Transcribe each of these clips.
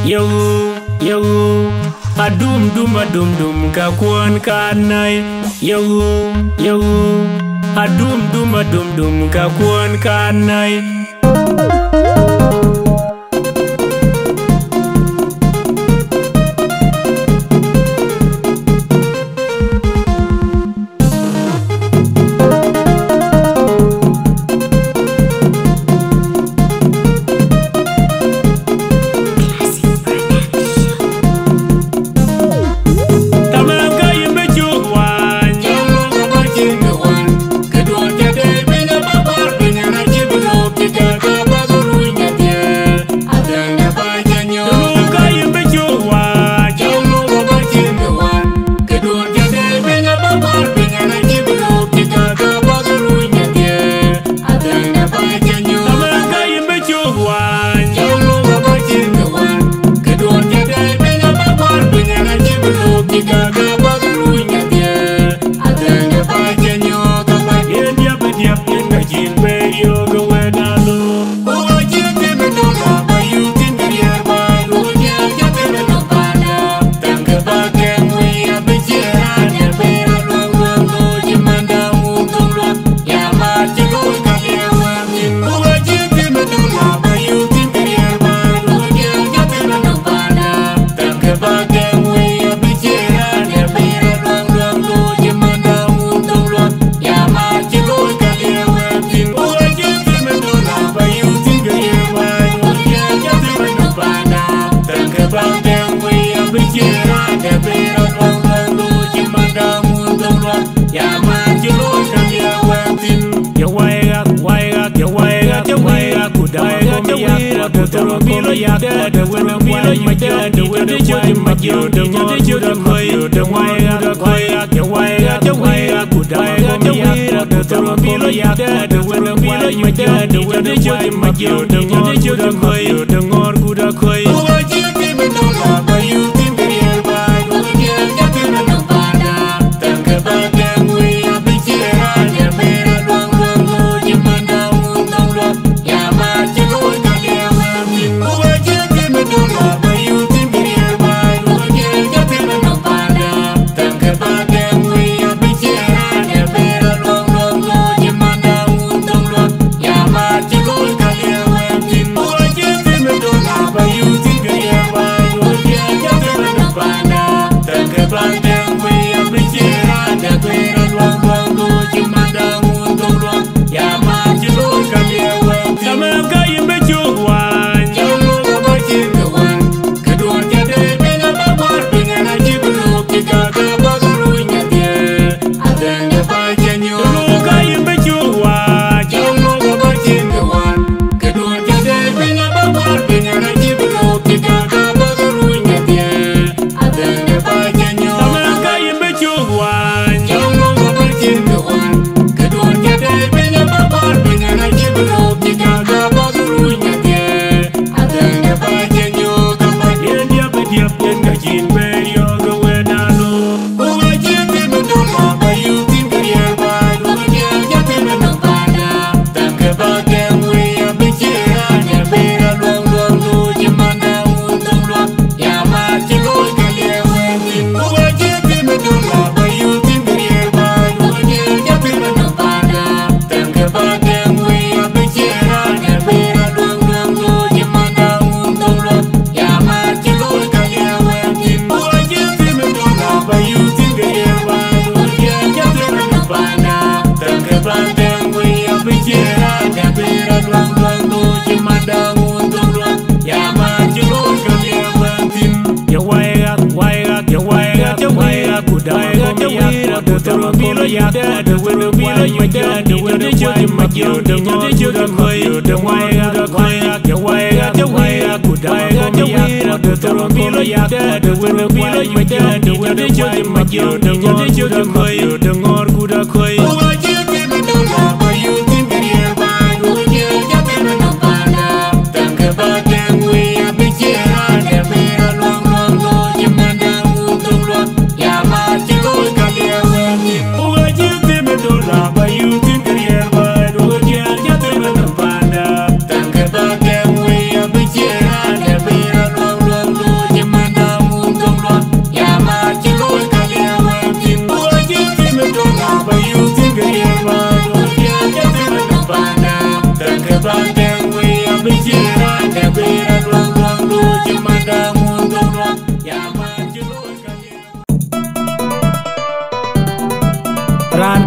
Yo, yo, adum dum kakuan kanai. Yo, yo, adum dum kakuan kanai.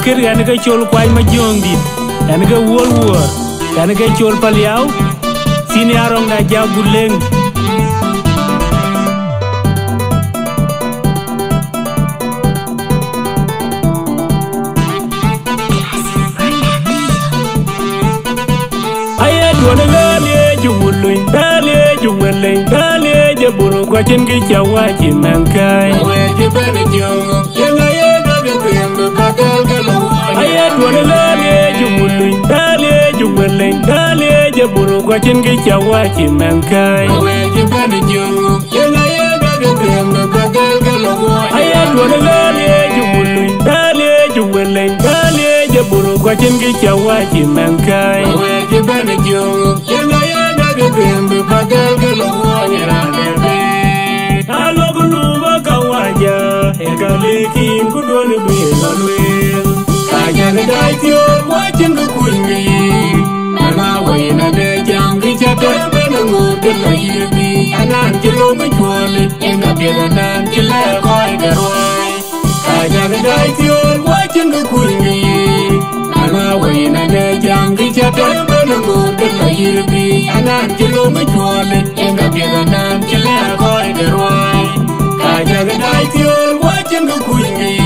kir en ga chol kwai ma jong dit en ga wol wor en ga chol paliao sini arong na jaguleng Wana lale juwulun lale juweleng lale jaburu kwa chingi chawa chimankai Aweji bani jongo Yenga yenga gaguyambu kakal galawa Ayat wana lale juwulun lale juweleng lale jaburu kwa chingi chawa chimankai Aweji bani jongo Yenga yenga gaguyambu kakal galawa Ayat wana lale juwulun lale juweleng lale jaburu kwa chingi chawa chimankai Aweji bani jongo Yenga yenga gaguyambu kakal galawa Nyerandebe Aloguluba kawaja Ekalikin kudwani bilalwil Kajani daityo wachin kukungi Nana wayna de jangi chate Bena ngudila yirbi Anan chilo michwali Inga pira nan chile koi garwai Kajani daityo wachin kukungi Nana wayna de jangi chate Bena ngudila yirbi Anan chilo michwali Inga pira nan chile koi garwai Kajani daityo wachin kukungi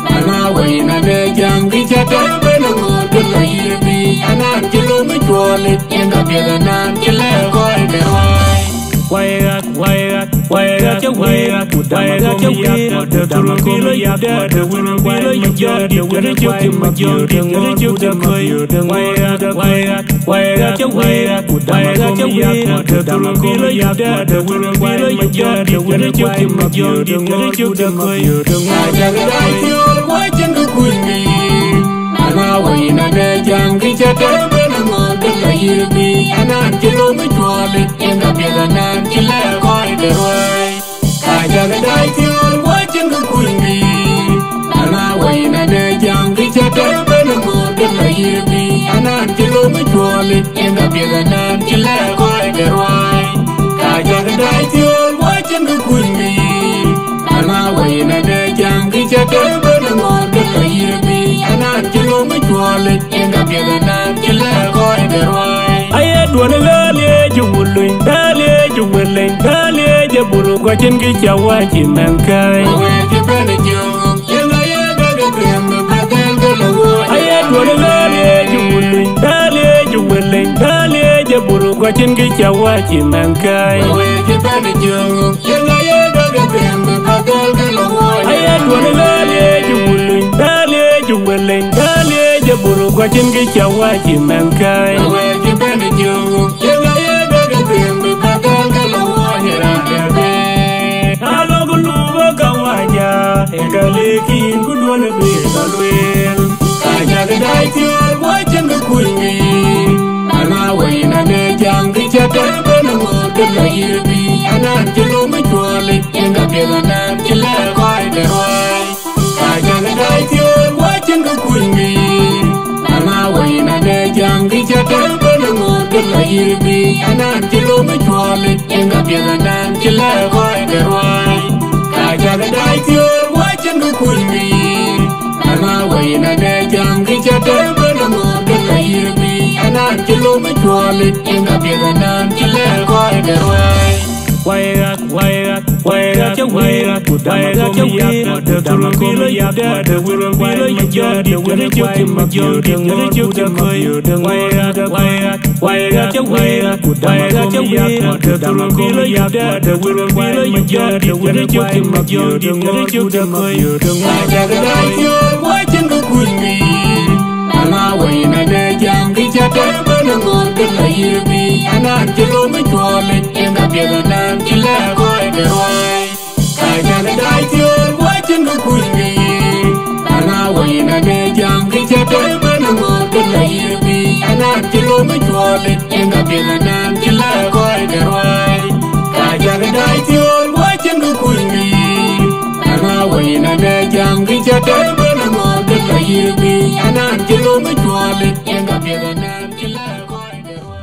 Nana wayna de jangi chate Bena ngudila yirbi Anan chilo michwali Inga pira nan chile koi garwai Wairat, wairat, wairat, wairat, wairat, wairat, the Tulakilo Yada, the winner, the winner, the majority, the wairat, wairat, wairat, wairat, wairat, the Tulakilo Yada, the winner, the majority, the winner, the majority, the watching the queen. Nana wayna de jangi chate bena ngudila yirbi Anan chilo michwali Inga pira nan chile koi garwai Kajani daityo wachin kukungi Nana wayna de jangi chate bena ngudila yirbi Anan chilo michwali Inga pira nan chile koi garwai Kajani daityo wachin kukungi Nana wayna de jangi chate bena ngudila yirbi Anan chilo michwali Inga pira nan chile koi garwai Ayat wana lale juwulun lale juweleng lale jaburu kwa chingi chawa chimankai Aweji bani jongo Yenga yenga gaguyambu kakal galawa Ayat wana lale juwulun lale juweleng lale jaburu kwa chingi chawa chimankai Aweji bani jongo Yenga yenga gaguyambu kakal galawa Ayat wana lale juwulun lale juweleng lale jaburu kwa chingi chawa chimankai Aweji bani jongo Yenga yenga gaguyambu kakal galawa Nyerandebe Aloguluba kawaja Ekalikin kudwani bilalwil Kajani daityo wachin kukungi Nana wayna de jangi chate Bena ngudila yirbi Anan chilo michwali Inga pira nan chile koi garwai Kajani daityo wachin kukungi Nana wayna de jangi chate Bena ngudila yirbi Anan chilo michwali Inga pira nan chile koi garwai Kajani daityo wachin kukungi Nana wayna de jangi chate Bena ngudila yirbi Anan chilo michwali Inga pira nan chile koi garwai Wairat, wairat, wairat, wairat, wairat, wairat, the Tulakilo Yada, the winner, the majority, the winner, the majority, the wairat, wairat, wairat, wairat, wairat, the Tulakilo Yada, the winner, the majority, the winner, the majority, the Kajani daityo wachin kukungi Nana wayna de jangi chate Bena ngudila yirbi Anan chilo michwali Inga pira nan chile koi garwai Kajani daityo wachin kukungi Nana wayna de jangi chate Bena ngudila yirbi Anan chilo michwali Inga pira nan chile koi garwai Kajani daityo wachin kukungi Nana wayna de jangi chate Bena ngudila yirbi Anan chilo michwali Inga pira nan chile koi garwai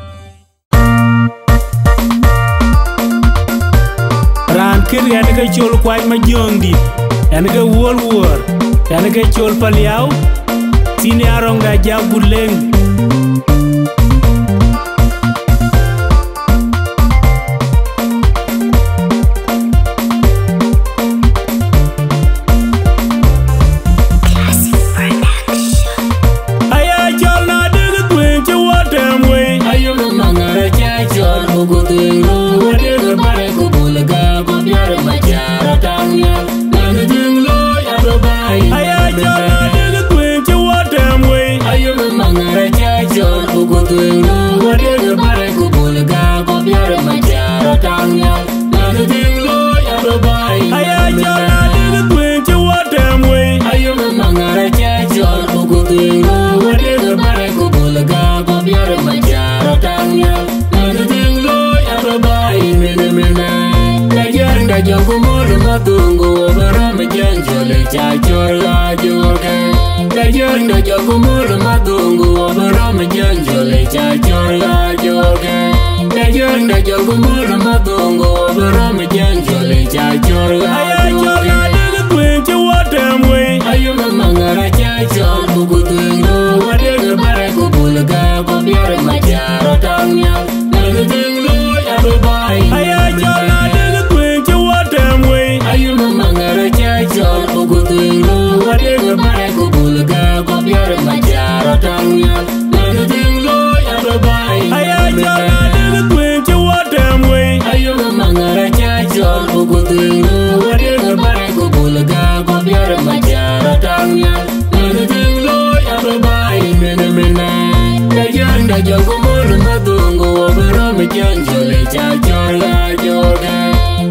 Ran kir en ga chol kwai ma jong dit En ga wol wor En ga chol paliao Sini arong da jaguleng. Jogo moro matungo obero mejenjole chachorga joge. Kajenda jogo moro matungo obero mejenjole chachorga joge. Kajenda jogo moro matungo obero mejenjole chachorga joge. Ayajorga kwenche watemwe. Ayuma mangara chachor kukutungo wadega bare kubulga kobiare macharo tanya. Nagutungo yarubai. Ayajorga Ayuma mangara chachor kukutungo wadega bare kubulga kobiare macharo tanya. Nagutungo yarubai. Ayajorga kwenche watemwe. Ayuma mangara chachor kukutungo wadega bare kubulga kobiare macharo tanya. Nagutungo yarubai. Kajanda jogo moro matungo obero mejenjole chachorga joge.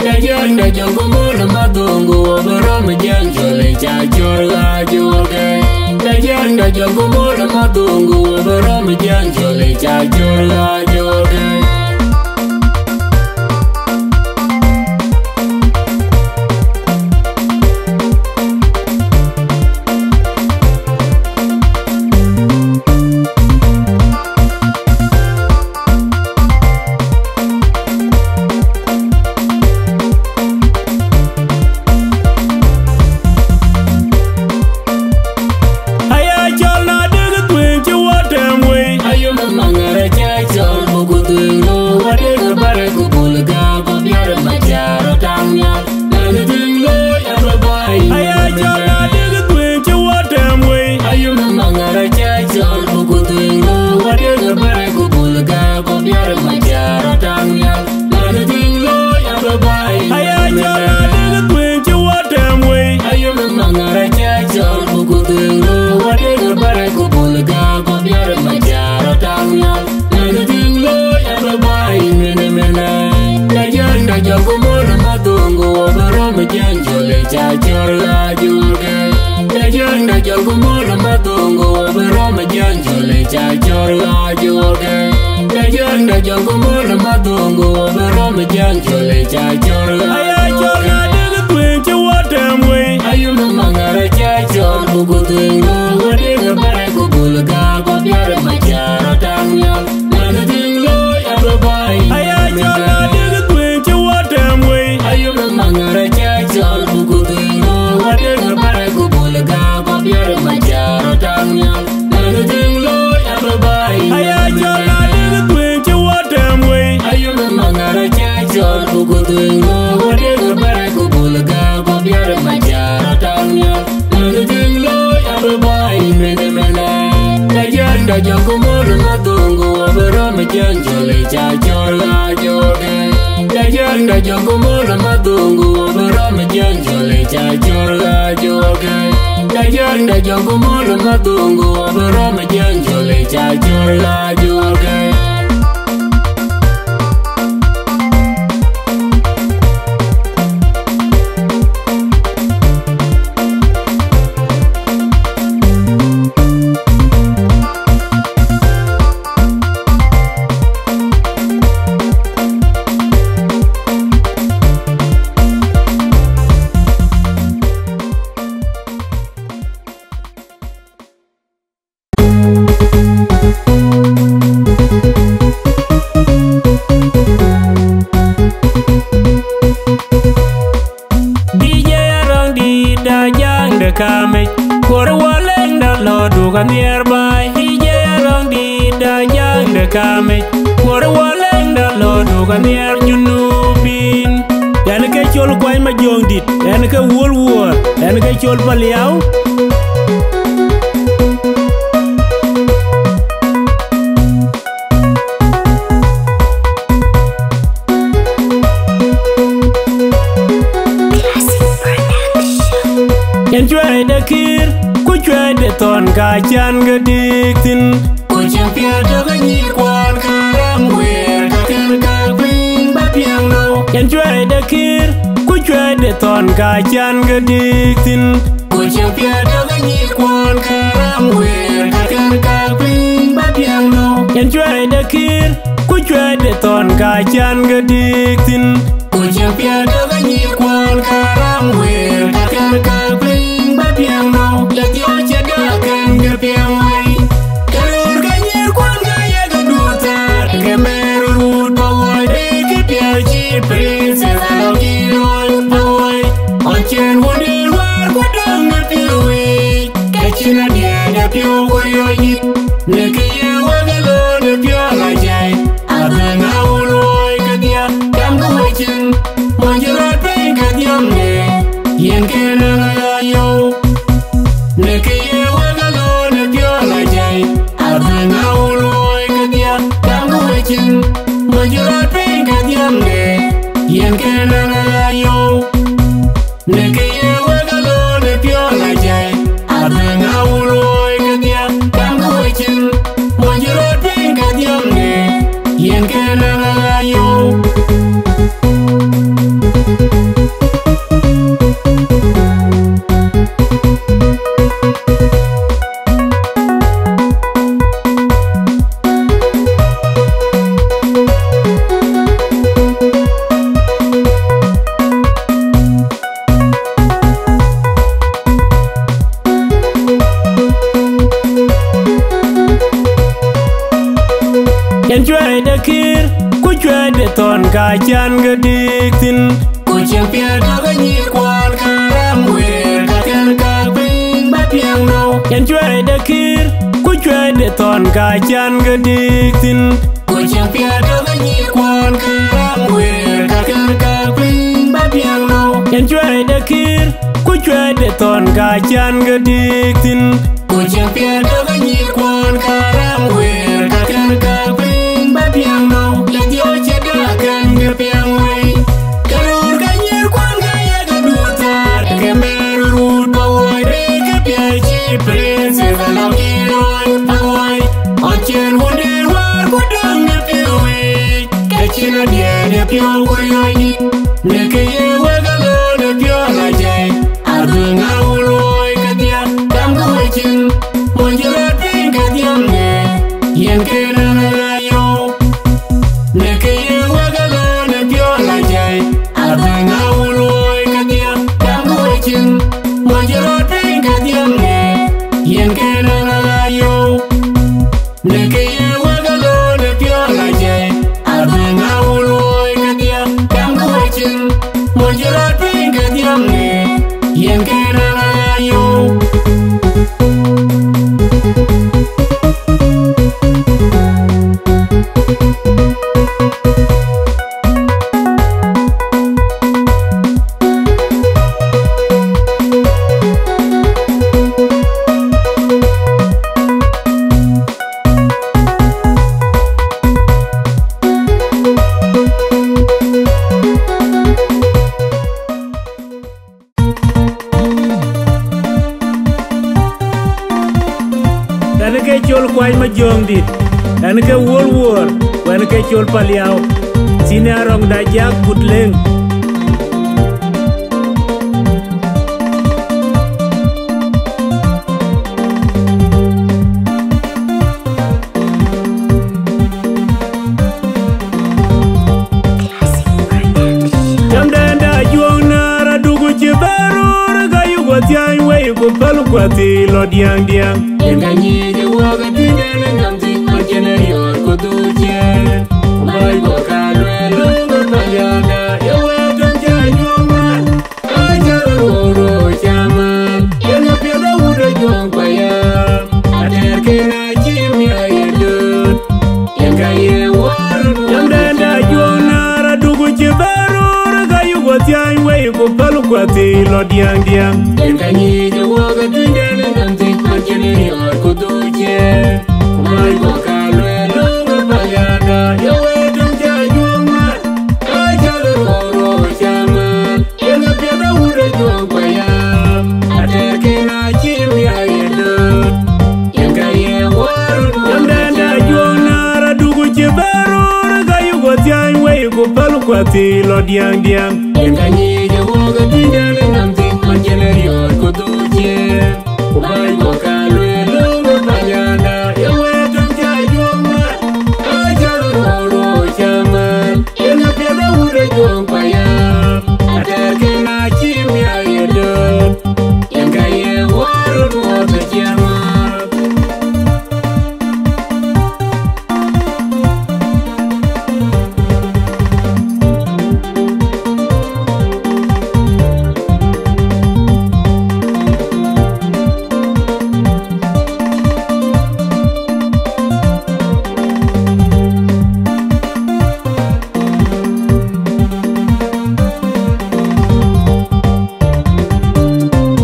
Kajanda jogo moro matungo obero mejenjole chachorga joge. Kajanda jogo moro matungo obero mejenjole chachorga joge. Jogo moro matungo obero mejenjole chachorga joge. Kajanda jogo moro matungo obero mejenjole chachorga joge. Kajanda jogo moro matungo obero mejenjole chachorga joge. Kwenche watemwe. Ayuma mangara chachor kukutungo wadega bare kubulga kobiare macharo tanya. Nagutungo yarubai. Ayuma mangara chachor kukutungo wadega bare kubulga kobiare macharo tanya. Nagutungo yarubai. Ayuma mangara chachor kukutungo wadega bare kubulga kobiare macharo tanya. Nagutungo yarubai. Kajanda jogo moro matungo obero mejenjole chachorga joge. Kajanda jogo moro matungo obero mejenjole chachorga joge. Kajanda jogo moro matungo obero mejenjole chachorga joge. duga nearby hije along di dajang de kamej wore waleng da lo duga near junubin yan ke chol kwai ma jong dit yan ke wol wor yan ke chol paliao yan chwe de kir ku chwe de ton ka chan ga diktin ku chen pia de ga ni kwan karam wer ka ken ka pin ba piang no yan chwe de kir ku chwe de ton ka chan ga diktin ku chen pia de ga ni kwan karam wer ka ken ka pin ba piang no yan chwe de kir ku chwe de ton ka chan ga diktin ku chen pia de ga ni kwan karam wer ka ken ka pin ba piang no la ti o che da ken ga piang wai karur ga ni kwan ga ya ga du ta ga meru rut ba wai de ki pia chi princess a lo ki roi ba wai on chen wo de war ko dang na pi wi ka chi na dia da pi wo yo yi ne ki ye wa ga lo de pi la jai a ba na wo loi ka dia dam ga wai chen mo ji ra pe ka diam ne yen ke na ga yo ne ki ye wa ga lo de pi la jai a ba na wo loi ka dia dam ga wai chen mo ji ra pe ka diam ne yen ke na ga yo ne ki ye wa ga lo de pi la jai a ba na wo loi ka dia dam ga wai chen mo ji ra pe ka diam ne yen ke na ga yo yan chwe de kir ku chwe de ton ka chan ga diktin ku chen pia de ga ni kwan karam wer ka ken ka pin ba piang no yan chwe de kir ku chwe de ton ka chan ga diktin ku chen pia de ga ni kwan karam wer ka ken ka pin ba piang no yan chwe de kir ku chwe de ton ka chan ga diktin ku chen pia de ga ni kwan karam wer ka ken ka pin ba piang no la ti o che da ken ga piang wai karur ga ni kwan ga ya ga du ta ga meru rut ba wai de ga pia chi princess a lo ki roi ba wai on chen wo de war ko dang na pi wi ka chi na dia de pi o ko yo ni ne ke ye wa ga lo de pi o la jai a du nga wo loi ka dia dam ga wai chen mo ji ra pe ka diam ne yen ke na ga yo ne ke ye wa ga lo de pi o la jai a du nga wo loi ka dia dam ga wai chen mo ji ra pe ka diam ne yen ke na ga yo ne ke ye wa ga lo de pi o la jai a du nga wo loi ka dia dam ga wai chen mo ji ra pe ka diam ne yen ke na ga yo yan ke chol kwai ma jong dit yan ke wol wor yan ke chol paliao sine arong da jak putleng jam da juong na ra dugu che berur ga yugo tian we ku palu kwati lo diang diang en ga ni de wa ga ti de na ngam ti ma chen yo ko du chen mai go ka lwe lo ga pa ya da yo we don ja juong ma ai ja ro ro cha ma yo na pia da u de juong pa ya yugo tiang we ko palu kwati lo diang diang Enkanyi jawaga tuindele nanti Manchini or kuduche Kumai wakalwe lunga payada Yawe tungja juama Ajalu koro chama Yenga piada ure juang payam Ateke na chimi ayedut Yenga ye warun Yamdanda juang nara dugu chibaru Raga yugo tiang we ko palu kwati lo diang diang Enkanyi jawaga tuindele nanti Manchini or kuduche Kumai wakalwe lunga payada Yawe tungja juama Ajalu koro chama Yenga piada ure juang payam Ateke na chimi ayedut Yenga ye warun wata chama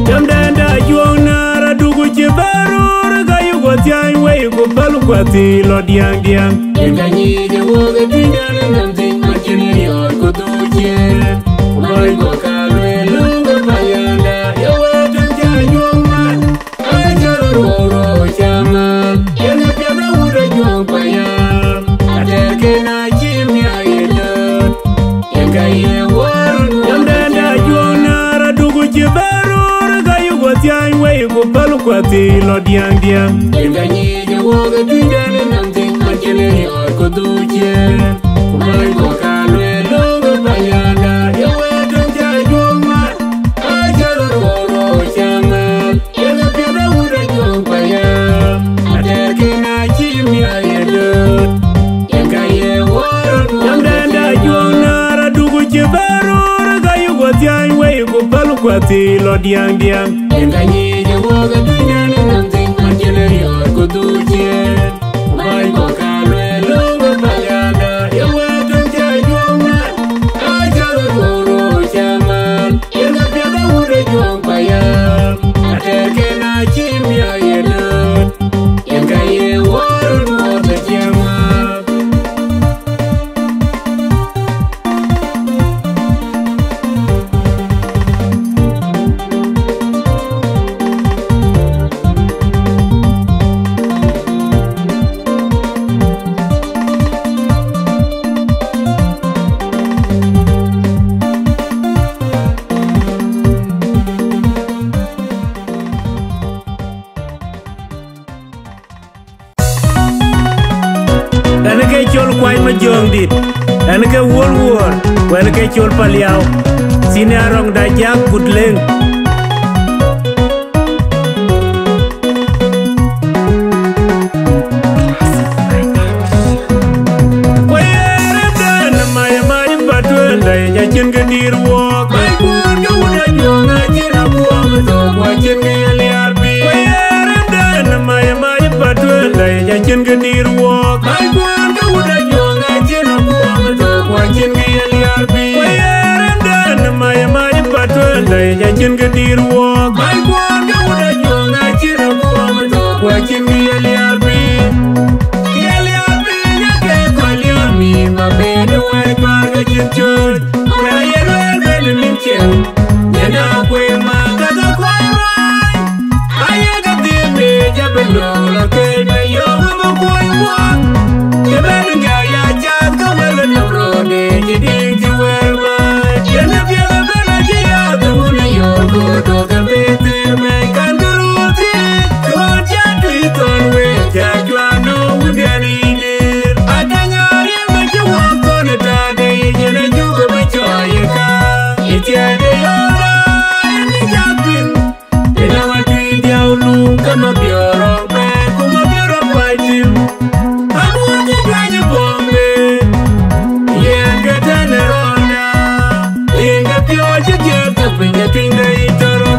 Yamdanda juang nara dugu chibaru Raga yugo tiang we ko palu kwati lo diang diang Enkanyi jawaga tuindele nanti Manchini or kuduche Kumai wakalwe lunga payada Yawe tungja juama Ajalu koro chama Yenga piada ure juang payam Ateke na chimi ayedut Yenga ye warun Yamdanda juang nara dugu chibaru Raga yugo tiang we ko palu kwati lo diang diang Enkanyi jawaga tuindele nanti Manchini or kuduche Kumai wakalwe lunga payada Yawe tungja juama Ajalu koro chama Yenga piada ure juang payam Ateke na chimi ayedut Yenga ye warun Yamdanda juang nara dugu chibaru Raga yugo tiang we ko palu kwati lo diang diang Enkanyi jawaga tuindele nanti Manchini or kuduche Kumai wakalwe lunga payada Yawe tungja juama Ajalu koro chama Yenga piada ure juang payam Ateke na chimi ayedut Yenga ye warun wata chama Ene ke chol kwany ma jong dit Ene ke wol wor Wene ke chol paliao Sine arong da jak kudleng Were dan maya maya batuen da ya chen ke dir wok Mai kun ka uda juanga chira buang to kwa chen ke liar bi Were dan maya maya batuen da ya chen ke dir wok Mai kun ka uda juanga chira buang to kwa chen ke liar bi Were dan maya maya batuen da ya chen ke dir wok Mai kun ka uda juanga chira buang to kwa chen ke liar bi Liar bi ya ke kwa liar mi ma be do ai kwa ga chin chut Kwa ye lo be ni min chen Ya na kwe ma ka ga kwa rai Aye ga di me ja be lo la ke be yo ma kwa kwa Ke be nga ya cha ka we le no ro de ji di ji we ma Ya na bi la be la ji ya do na yo go do ka be te me kan du ru ti Ko ja tu ton we ja jwa no u de ni ni Adanya ye ma ji wa ko na ta de ye na ju go ba cho ye ka Ye ti de yo ra ni ja tin Ina wa tu dia lu ka ma bi ro be ko ma bi ro pa ti Amu ti ga ni bombe Ye ga ta na ro na Ye ga pyo je ke ta pe ga tin ga i ta ro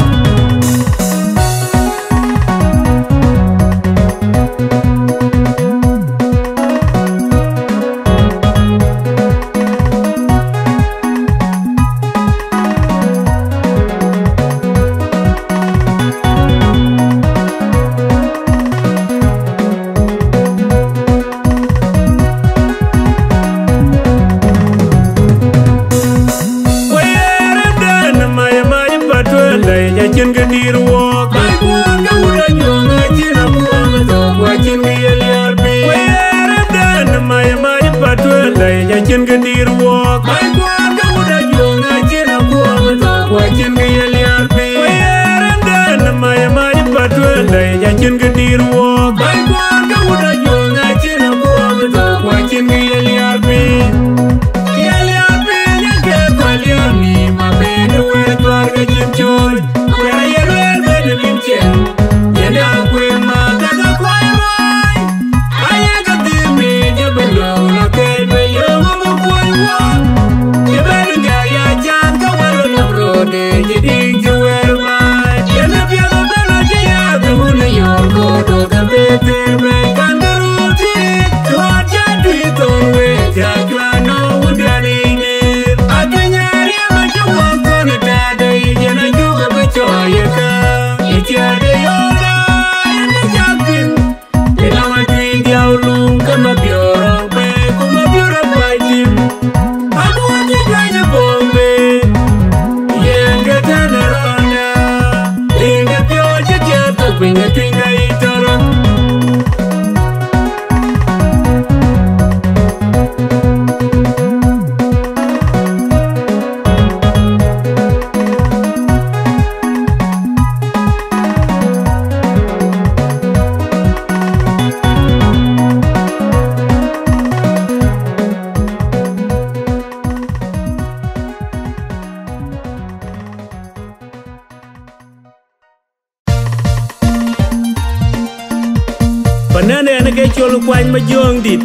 Nene ene ke chol kwany ma jong dit.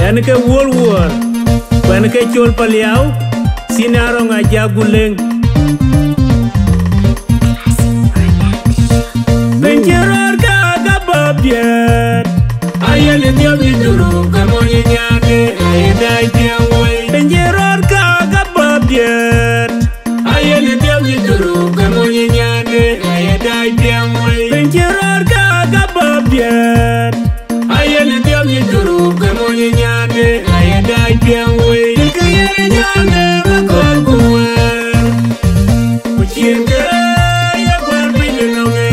Ene ke wol wol. Ene ke chol paliao. Sinaro nga jaguleng. Benjerar ka gababiet. Ayele diabi duru kamoni nyane ayedai piangway. Benjerar ka gababiet. Ayele diabi duru kamoni nyane ayedai piangway. Benjerar ka gababiet. Ayele diabi duru kamoni nyane ayedai piangway. Kayele nyane makol kuwer. Kuchinga ya kwar pinunome.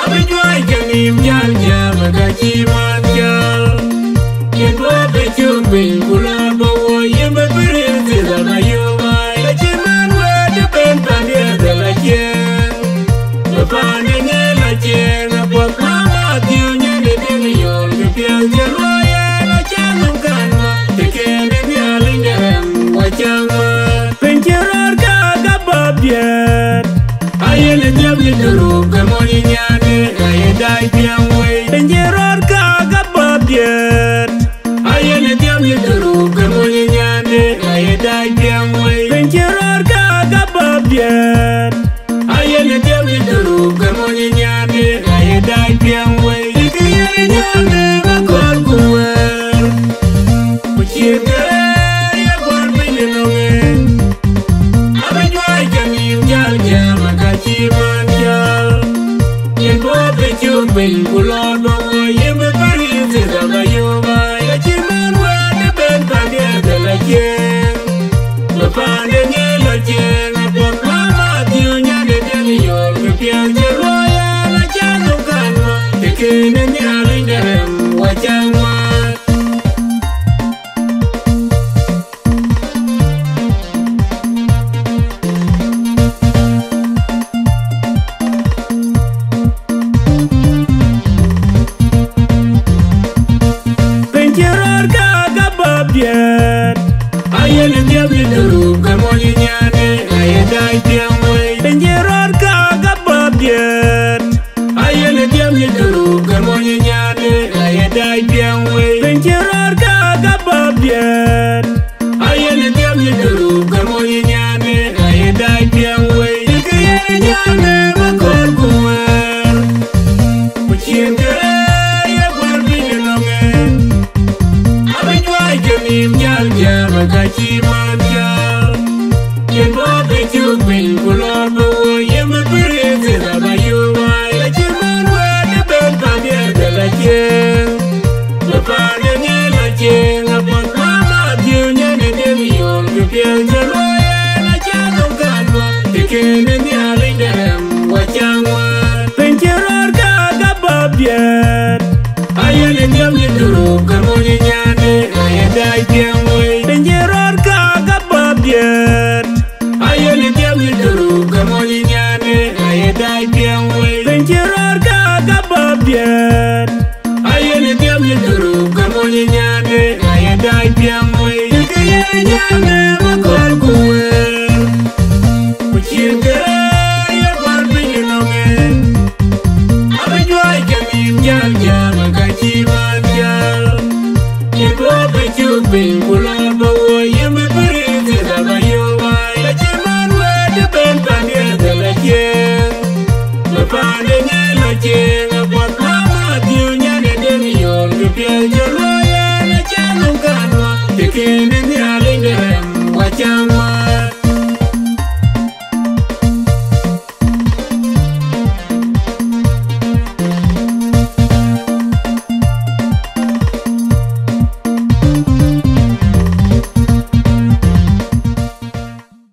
Abijwai kanim jal jam kachimat jal. Kendo bechubin kulaba wo yembe birinzi la mayumai. Kachiman wede ben pandia de la chen. Kapane nye la chen. Apot mama tiu nye de deni yol. Kepiang jeloye la chanum kanwa. Tekene nyalinderem wachangma. Benjerar ka gababiet. Ayele diabli duru kamoni nyane ayedai piangway. Benjerar ka gababiet. Ayele diabli duru kamoni nyane ayedai piangway. Benjerar ka gababiet. Ayele diabli duru kamoni nyane ayedai piangway. Kayele nyane makol kuwer. Kuchinga ya kwar pinunome. Abijwai kanim jal jam kachiman jal. Kendo bechubin kulaba wo yembe birinzi la mayumai. Kachiman wede ben pandia de la chen. Kapane nye la chen. Apot mama tiu nyane deni yol. Kepiang jeloye la chanum kanwa. Tekene nyalinderem wachangma. Benjerar ka gababiet. Ayele diabli duru kamoni nyane ayedai piangway. Benjerar ka gababiet. Ayele diabli duru kamoni nyane ayedai piangway. Benjerar ka gababiet. Ayele diabli duru kamoni nyane ayedai piangway. Kayele nyane makol kuwer. Kuchinga ya kwar pinunome. Abijwai kanim jal jam kachiman jal. Kendo bechubin kulaba wo yembe birinzi la mayumai. Kachiman wede ben pandia de la chen. Kapane nye la chen. Apot mama tiu nyane deni yol. Kepiang jeloye la chanum kanwa. Tekene nyalinderem wachangma. Benjerar ka gababiet. Ayele diabli duru kamoni nyane ayedai piangway. Benjerar ka gababiet. Ayele diabli duru kamoni nyane ayedai piangway. Benjerar ka gababiet. Ayele diabli duru kamoni nyane ayedai piangway. Kayele nyane makol kuwer. Kuchinga ya kwar pinunome. Abijwai kanim jal jam kachiman jal. Kendo bechubin kulaba wo yembe birinzi la mayumai. Kachiman wede ben pandia de la chen. Kapane nye la chen.